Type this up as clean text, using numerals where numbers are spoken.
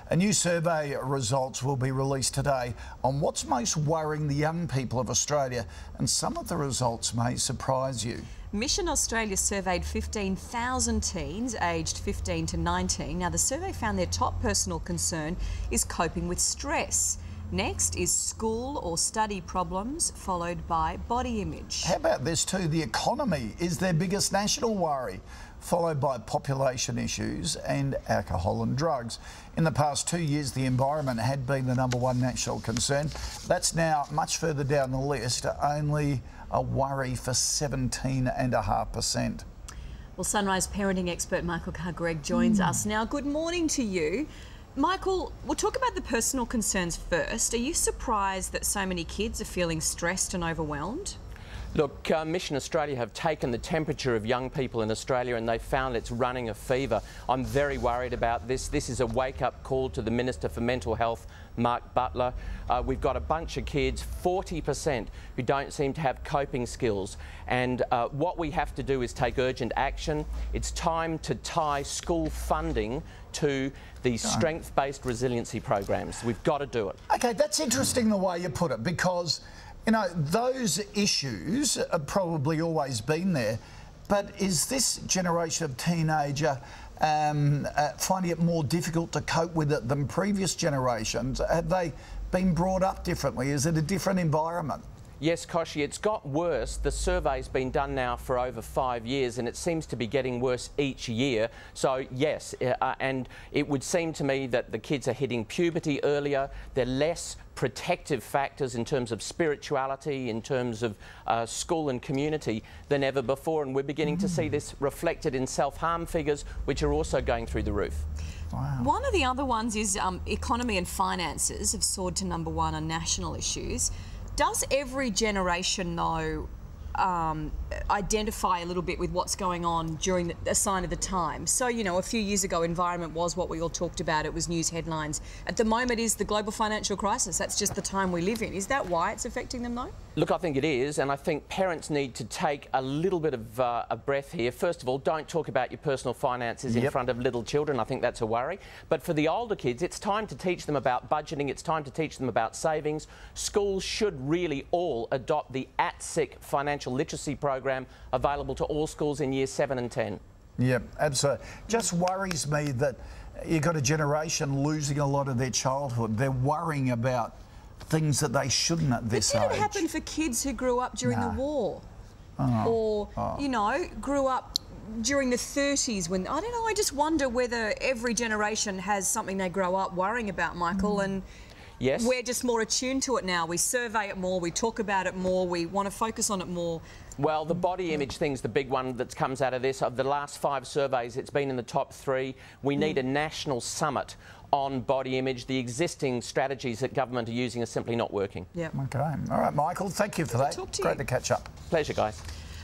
A new survey results will be released today on what's most worrying the young people of Australia, and some of the results may surprise you. Mission Australia surveyed 15,000 teens aged 15 to 19. Now, the survey found their top personal concern is coping with stress. Next is school or study problems, followed by body image. How about this too? The economy is their biggest national worry, followed by population issues and alcohol and drugs. In the past 2 years, the environment had been the #1 national concern. That's now much further down the list, only a worry for 17.5%. Well, Sunrise parenting expert Michael Carr-Gregg joins us now. Good morning to you. Michael, we'll talk about the personal concerns first. Are you surprised that so many kids are feeling stressed and overwhelmed? Look, Mission Australia have taken the temperature of young people in Australia and they found it's running a fever. I'm very worried about this. This is a wake-up call to the Minister for Mental Health, Mark Butler. We've got a bunch of kids, 40%, who don't seem to have coping skills. And what we have to do is take urgent action. It's time to tie school funding to the strength-based resiliency programs. We've got to do it. OK, that's interesting the way you put it, because you know, those issues have probably always been there, but is this generation of teenager finding it more difficult to cope with it than previous generations? Have they been brought up differently? Is it a different environment? Yes, Koshi, it's got worse. The survey's been done now for over 5 years and it seems to be getting worse each year. So, yes, and it would seem to me that the kids are hitting puberty earlier. They're less protective factors in terms of spirituality, in terms of school and community than ever before. And we're beginning to see this reflected in self-harm figures, which are also going through the roof. Wow. One of the other ones is economy and finances have soared to #1 on national issues. Does every generation, though, identify a little bit with what's going on during a sign of the time? So, you know, a few years ago, environment was what we all talked about. It was news headlines. At the moment is the global financial crisis. That's just the time we live in. Is that why it's affecting them, though? Look, I think it is, and I think parents need to take a little bit of a breath here. First of all, don't talk about your personal finances in front of little children. I think that's a worry. But for the older kids, it's time to teach them about budgeting. It's time to teach them about savings. Schools should really all adopt the at-sick financial literacy program available to all schools in years 7 and 10. Yeah, absolutely. Just worries me that you've got a generation losing a lot of their childhood. They're worrying about things that they shouldn't at this age. But did it happen for kids who grew up during the war? Or, you know, grew up during the 30s when, I don't know, I just wonder whether every generation has something they grow up worrying about, Michael, and yes, we're just more attuned to it now. We survey it more, we talk about it more, we want to focus on it more. Well, the body image thing's the big one that comes out of this. Of the last 5 surveys, it's been in the top 3. We need a national summit on body image. The existing strategies that government are using are simply not working. Yeah. OK. All right, Michael, thank you for that. Talk to Great you. to catch up. Pleasure, guys.